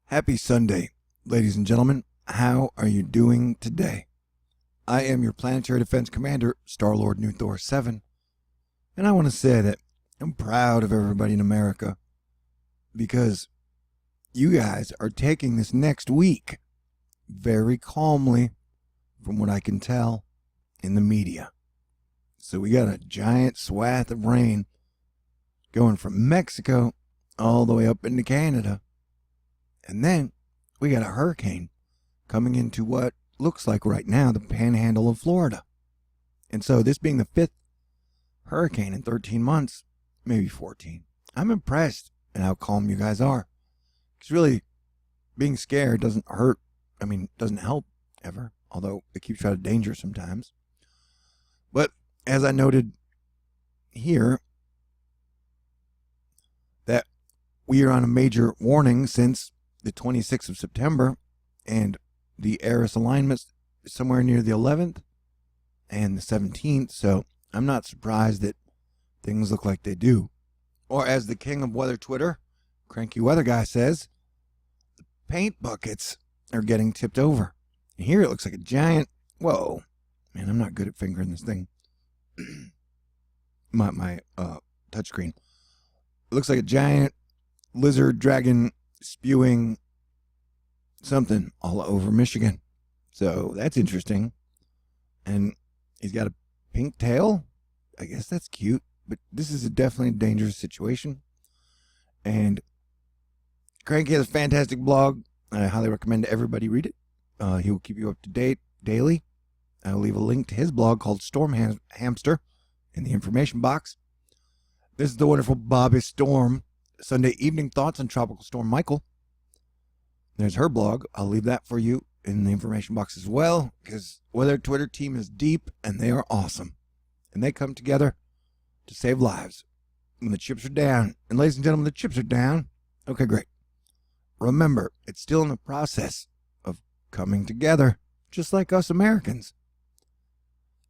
Happy Sunday, ladies and gentlemen. How are you doing today? I am your planetary defense commander, Star-Lord New Thor 7, and I want to say that I'm proud of everybody in America because you guys are taking this next week very calmly, from what I can tell in the media. So we got a giant swath of rain going from Mexico all the way up into Canada. And then we got a hurricane coming into what looks like right now the panhandle of Florida. And so this being the 5th hurricane in 13 months, maybe 14, I'm impressed at how calm you guys are. Because really, being scared doesn't hurt. Doesn't help ever, although it keeps you out of danger sometimes. But as I noted here, that we are on a major warning since the 26th of September, and the Eris alignments somewhere near the 11th and the 17th, so I'm not surprised that things look like they do. Or as the king of weather Twitter, Cranky Weather Guy, says, the paint buckets are getting tipped over. And here it looks like a giant, whoa, man, I'm not good at fingering this thing. my touchscreen. It looks like a giant lizard dragon spewing something all over Michigan. So that's interesting. And he's got a pink tail. I guess that's cute. But this is definitely a dangerous situation. And Cranky has a fantastic blog. I highly recommend everybody read it. He will keep you up to date daily. I'll leave a link to his blog called Storm Hamster in the information box. This is the wonderful Bobbi Storm. Sunday evening thoughts on Tropical Storm Michael. There's her blog. I'll leave that for you in the information box as well, because Weather Twitter team is deep and they are awesome. And they come together to save lives when the chips are down. And ladies and gentlemen, the chips are down. Okay, great. Remember, it's still in the process of coming together, just like us Americans.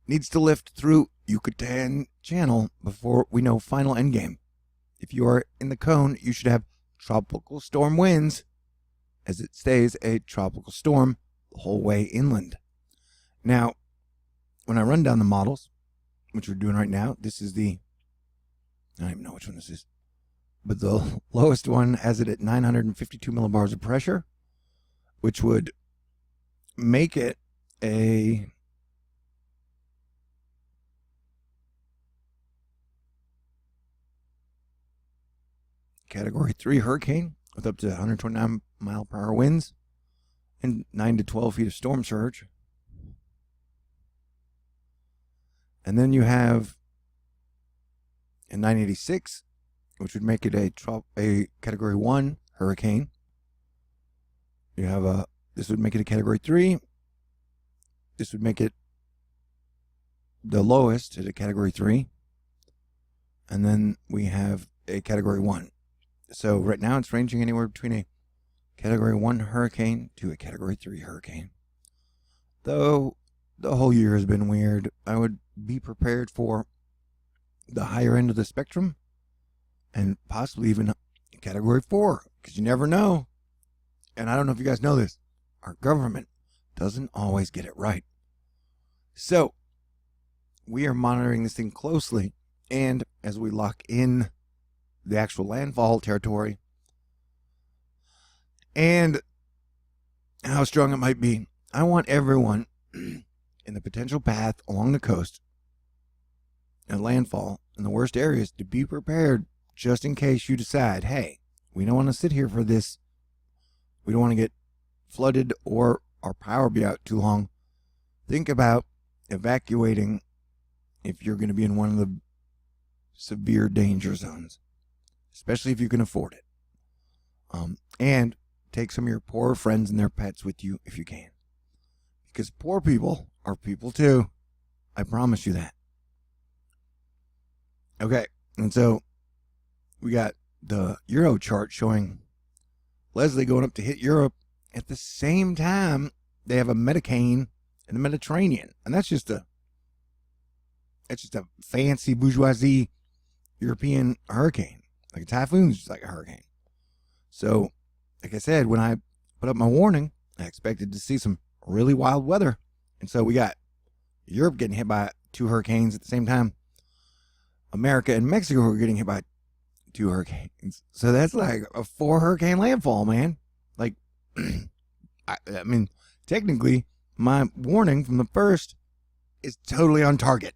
Needs to lift through Yucatan Channel before we know final endgame. If you are in the cone, you should have tropical storm winds, as it stays a tropical storm the whole way inland. Now, when I run down the models, which we're doing right now, this is I don't even know which one this is, but the lowest one has it at 952 millibars of pressure, which would make it a Category 3 hurricane with up to 129 mile per hour winds and 9 to 12 feet of storm surge. And then you have a 986, which would make it a Category 1 hurricane. You have this would make it a Category 3. This would make it the lowest at a Category 3. And then we have a Category 1. So right now it's ranging anywhere between a Category 1 hurricane to a Category 3 hurricane. Though the whole year has been weird, I would be prepared for the higher end of the spectrum and possibly even Category 4, because you never know. And I don't know if you guys know this, our government doesn't always get it right. So we are monitoring this thing closely, and as we lock in the actual landfall territory and how strong it might be, I want everyone in the potential path along the coast and landfall in the worst areas to be prepared, just in case you decide, hey, we don't want to sit here for this. We don't want to get flooded or our power be out too long. Think about evacuating if you're going to be in one of the severe danger zones, especially if you can afford it. And take some of your poor friends and their pets with you if you can. Because poor people are people too. I promise you that. Okay, and so we got the Euro chart showing Leslie going up to hit Europe at the same time they have a Medicane in the Mediterranean. And that's just a fancy bourgeoisie European hurricane. Like a typhoon is just like a hurricane. So like I said, when I put up my warning, I expected to see some really wild weather. And so we got Europe getting hit by 2 hurricanes at the same time. America and Mexico are getting hit by 2 hurricanes. So that's like a 4 hurricane landfall, man. Like, I mean, technically, my warning from the first is totally on target.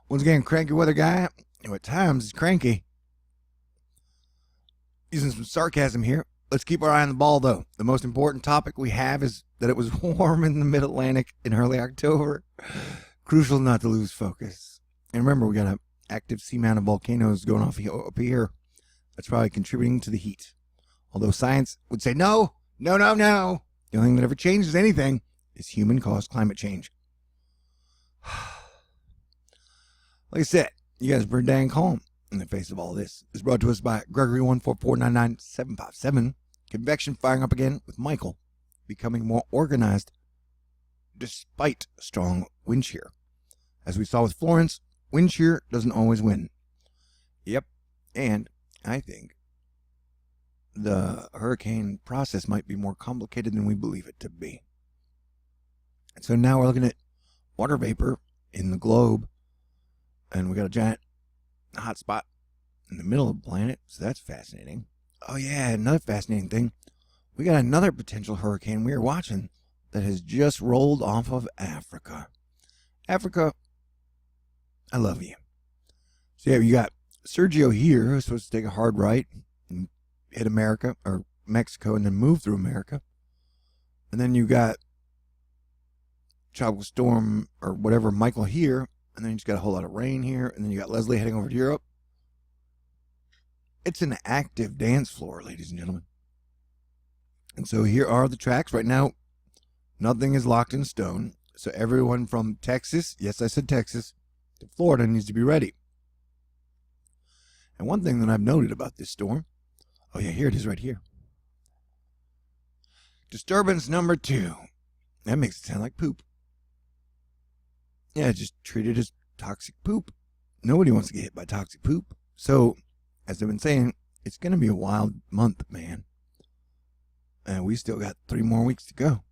Once again, cranky weather guy, who at times is cranky. Using some sarcasm here. Let's keep our eye on the ball, though. The most important topic we have is that it was warm in the mid-Atlantic in early October. Crucial not to lose focus. And remember, we got an active seamounted volcanoes going off up here. That's probably contributing to the heat. Although science would say, no. The only thing that ever changes anything is human-caused climate change. Like I said, you guys are pretty dang calm in the face of all this. It's brought to us by Gregory 144999757. Convection firing up again with Michael, becoming more organized despite strong wind shear. As we saw with Florence, wind shear doesn't always win. Yep, and I think the hurricane process might be more complicated than we believe it to be. And so now we're looking at water vapor in the globe, and we got a giant hot spot in the middle of the planet, so that's fascinating. Oh yeah, another fascinating thing. We got another potential hurricane we are watching that has just rolled off of Africa. Africa, I love you. So yeah, you got Sergio here, who's supposed to take a hard right and hit America, or Mexico, and then move through America. And then you got Tropical Storm, or whatever, Michael here, and then you just got a whole lot of rain here, and then you got Leslie heading over to Europe. It's an active dance floor, ladies and gentlemen. And so here are the tracks. Right now, nothing is locked in stone. So everyone from Texas, yes, I said Texas, to Florida needs to be ready. And one thing that I've noted about this storm, oh yeah, here it is right here. Disturbance number 2. That makes it sound like poop. Yeah, just treat it as toxic poop. Nobody wants to get hit by toxic poop. So, as I've been saying, it's going to be a wild month, man. And we still got 3 more weeks to go.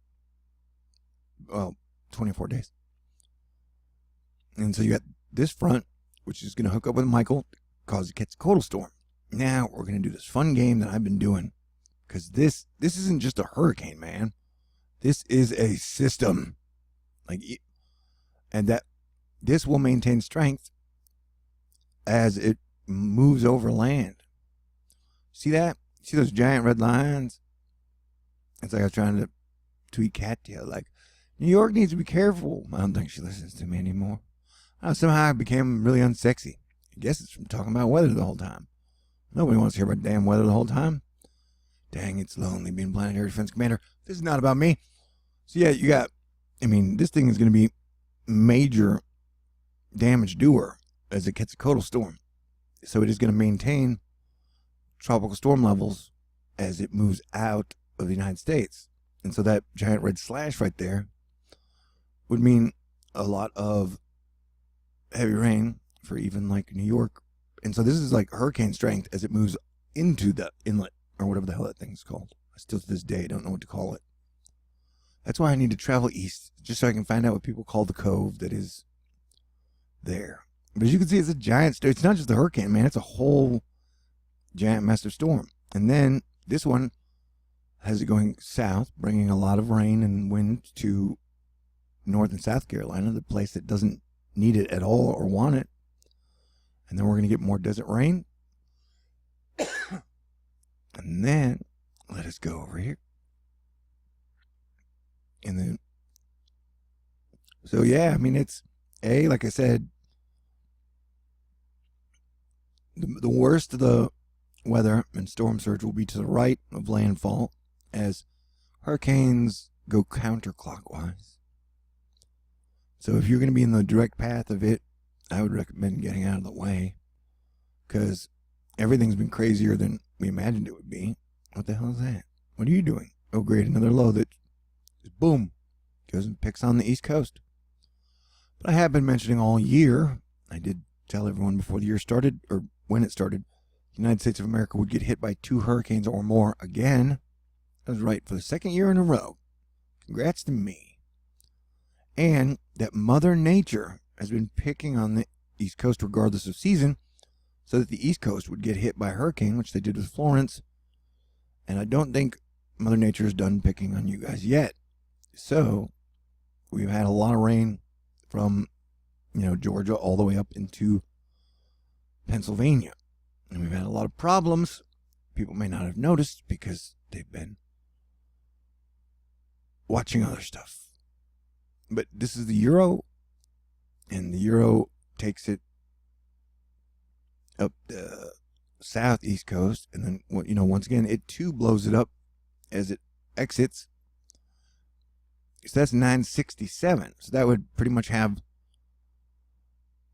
Well, 24 days. And so you got this front, which is going to hook up with Michael, cause a Quetzalcoatl storm. Now we're going to do this fun game that I've been doing. Because this isn't just a hurricane, man. This is a system. And that this will maintain strength as it moves over land. See that? See those giant red lines? It's like I was trying to tweet Katya, like, New York needs to be careful. I don't think she listens to me anymore. Somehow I became really unsexy. I guess it's from talking about weather the whole time. Nobody wants to hear about damn weather the whole time. Dang, it's lonely being planetary defense commander. This is not about me. So yeah, you got, this thing is going to be major damage doer as a Quetzalcoatl storm. So it is going to maintain tropical storm levels as it moves out of the United States. And so that giant red slash right there would mean a lot of heavy rain for even like New York. And so this is like hurricane strength as it moves into the inlet, or whatever the hell that thing's called. I still to this day don't know what to call it. That's why I need to travel east, just so I can find out what people call the cove that is there. But as you can see, it's a giant storm. It's not just a hurricane, man. It's a whole giant massive storm. And then this one has it going south, bringing a lot of rain and wind to North and South Carolina, the place that doesn't need it at all or want it. And then we're going to get more desert rain. And then let us go over here. And then, so yeah, it's like I said, the worst of the weather and storm surge will be to the right of landfall as hurricanes go counterclockwise. So if you're going to be in the direct path of it, I would recommend getting out of the way, because everything's been crazier than we imagined it would be. What the hell is that? What are you doing? Oh great, another low that just boom goes and picks on the East Coast. But I have been mentioning all year, I did tell everyone before the year started, or when it started, the United States of America would get hit by 2 hurricanes or more again. I was right for the 2nd year in a row. Congrats to me. And that Mother Nature has been picking on the East Coast regardless of season, so that the East Coast would get hit by a hurricane, which they did with Florence. And I don't think Mother Nature is done picking on you guys yet. So we've had a lot of rain from, Georgia all the way up into Pennsylvania. And we've had a lot of problems. People may not have noticed because they've been watching other stuff. But this is the Euro, and the Euro takes it up the southeast coast, and then, once again, it too blows it up as it exits. So that's 967. So that would pretty much have,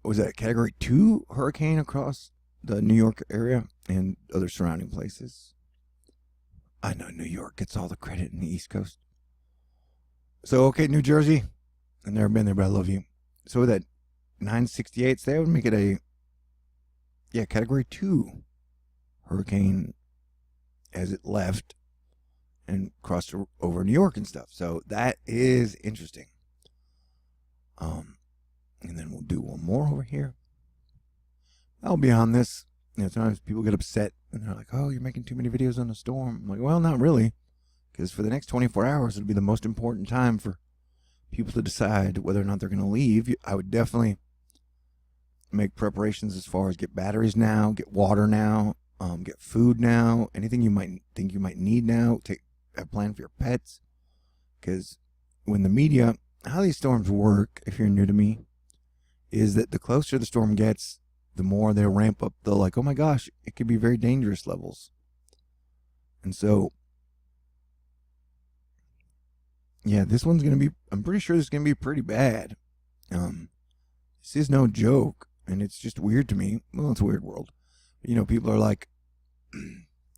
was that a Category 2 hurricane across the New York area and other surrounding places? I know New York gets all the credit in the East Coast. So, okay, New Jersey. I've never been there, but I love you. So that 968, so that would make it a, Category 2 hurricane as it left and crossed over New York and stuff. So that is interesting. And then we'll do one more over here. I'll be on this. Sometimes people get upset and they're like, oh, you're making too many videos on the storm. I'm like, well, not really. Because for the next 24 hours, it'll be the most important time for people to decide whether or not they're going to leave. I would definitely make preparations as far as get batteries now, get water now, get food now, anything you might think you might need now. Take a plan for your pets. Because when the media, how these storms work, if you're new to me, is that the closer the storm gets, the more they ramp up the oh my gosh, it could be very dangerous levels. And so, this one's going to be, I'm pretty sure this is going to be pretty bad. This is no joke, and it's just weird to me. Well, it's a weird world. People are like,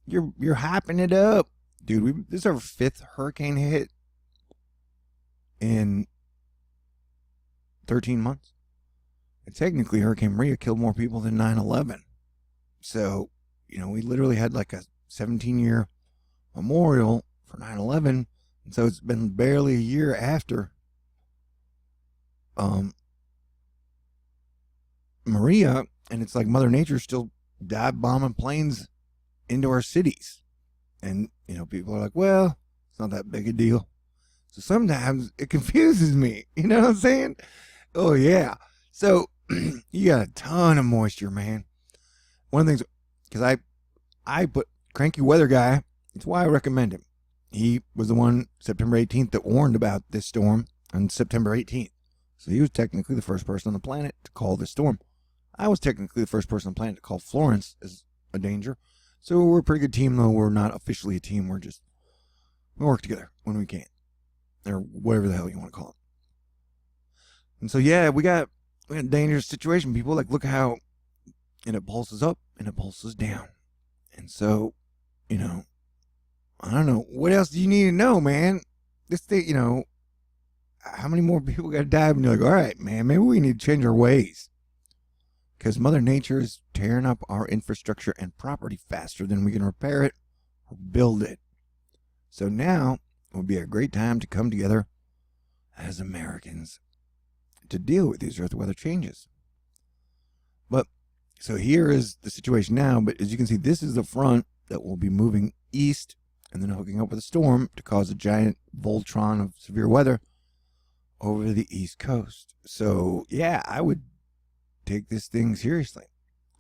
you're hyping it up. Dude, this is our 5th hurricane hit in 13 months. And technically, Hurricane Maria killed more people than 9/11. So, we literally had like a 17-year memorial for 9/11. And so it's been barely a year after Maria, and it's like Mother Nature still dive bombing planes into our cities. And, people are like, well, it's not that big a deal. So sometimes it confuses me. You know what I'm saying? Oh, yeah. So you got a ton of moisture, man. One of the things, because I put Cranky Weather Guy, it's why I recommend him. He was the one September 18th that warned about this storm on September 18th. So he was technically the first person on the planet to call this storm. I was technically the first person on the planet to call Florence as a danger. So we're a pretty good team, though we're not officially a team. We work together when we can. Or whatever the hell you want to call it. And so, we got a dangerous situation. People look how, and it pulses up and it pulses down. And so, I don't know. What else do you need to know, man? This thing, how many more people got to die? And you're like, all right, man, maybe we need to change our ways. Because Mother Nature is tearing up our infrastructure and property faster than we can repair it or build it. So now would be a great time to come together as Americans to deal with these earth weather changes. But, so here is the situation now. But as you can see, this is the front that will be moving east and then hooking up with a storm to cause a giant Voltron of severe weather over the East Coast. So, I would take this thing seriously.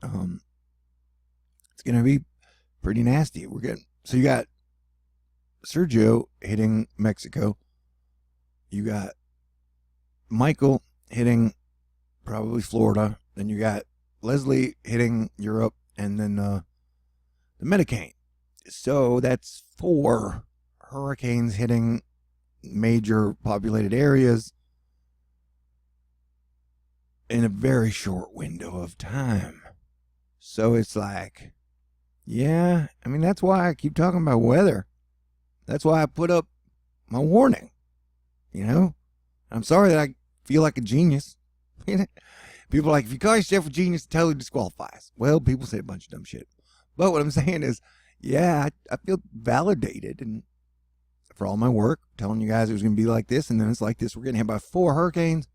It's going to be pretty nasty. So you got Sergio hitting Mexico. You got Michael hitting probably Florida. Then you got Leslie hitting Europe, and then the Medicane. So that's 4 hurricanes hitting major populated areas in a very short window of time. So it's like, that's why I keep talking about weather. That's why I put up my warning. I'm sorry that I feel like a genius. People are like, if you call yourself a genius, totally disqualifies. Well, people say a bunch of dumb shit. But what I'm saying is, yeah, I feel validated and for all my work, telling you guys it was going to be like this, and then it's like this. We're getting hit by 4 hurricanes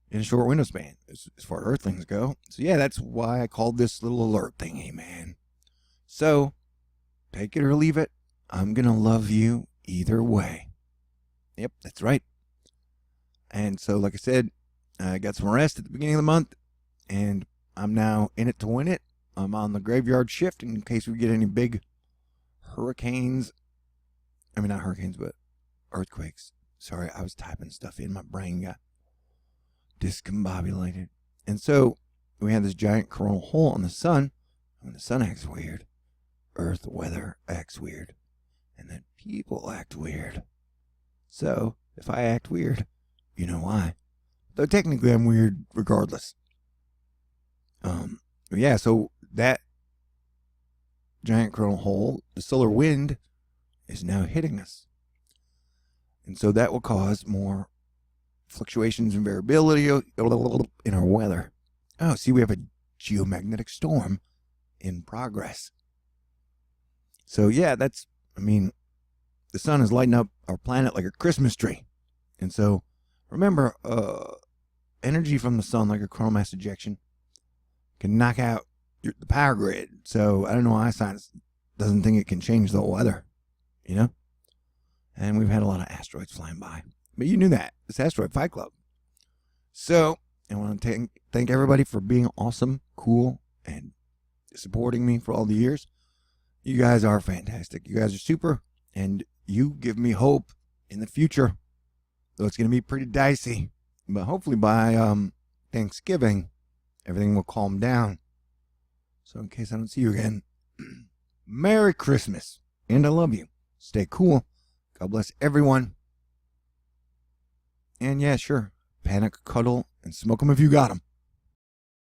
in a short window span, as far as Earthlings go. So yeah, that's why I called this little alert thingy, man. So, take it or leave it. I'm going to love you either way. Yep, that's right. And so, like I said, I got some rest at the beginning of the month, and I'm now in it to win it. I'm on the graveyard shift in case we get any big hurricanes. I mean, not hurricanes, but earthquakes. Sorry, I was typing stuff in. My brain got discombobulated. And so we had this giant coronal hole on the sun. When the sun acts weird, Earth weather acts weird. And then people act weird. So if I act weird, you know why. Though technically I'm weird regardless. Yeah, so that giant coronal hole, the solar wind, is now hitting us. And so that will cause more fluctuations and variability in our weather. Oh, see, we have a geomagnetic storm in progress. So yeah, the sun is lighting up our planet like a Christmas tree. And so remember, energy from the sun, like a coronal mass ejection, can knock out the power grid. So I don't know why science doesn't think it can change the weather, you know? And we've had a lot of asteroids flying by. But you knew that. It's Asteroid Fight Club. So I want to thank everybody for being awesome, cool, and supporting me for all the years. You guys are fantastic. You guys are super, and you give me hope in the future. Though it's going to be pretty dicey. But hopefully by Thanksgiving, everything will calm down. So in case I don't see you again, Merry Christmas. And I love you. Stay cool. God bless everyone. And yeah, sure. Panic, cuddle, and smoke them if you got them.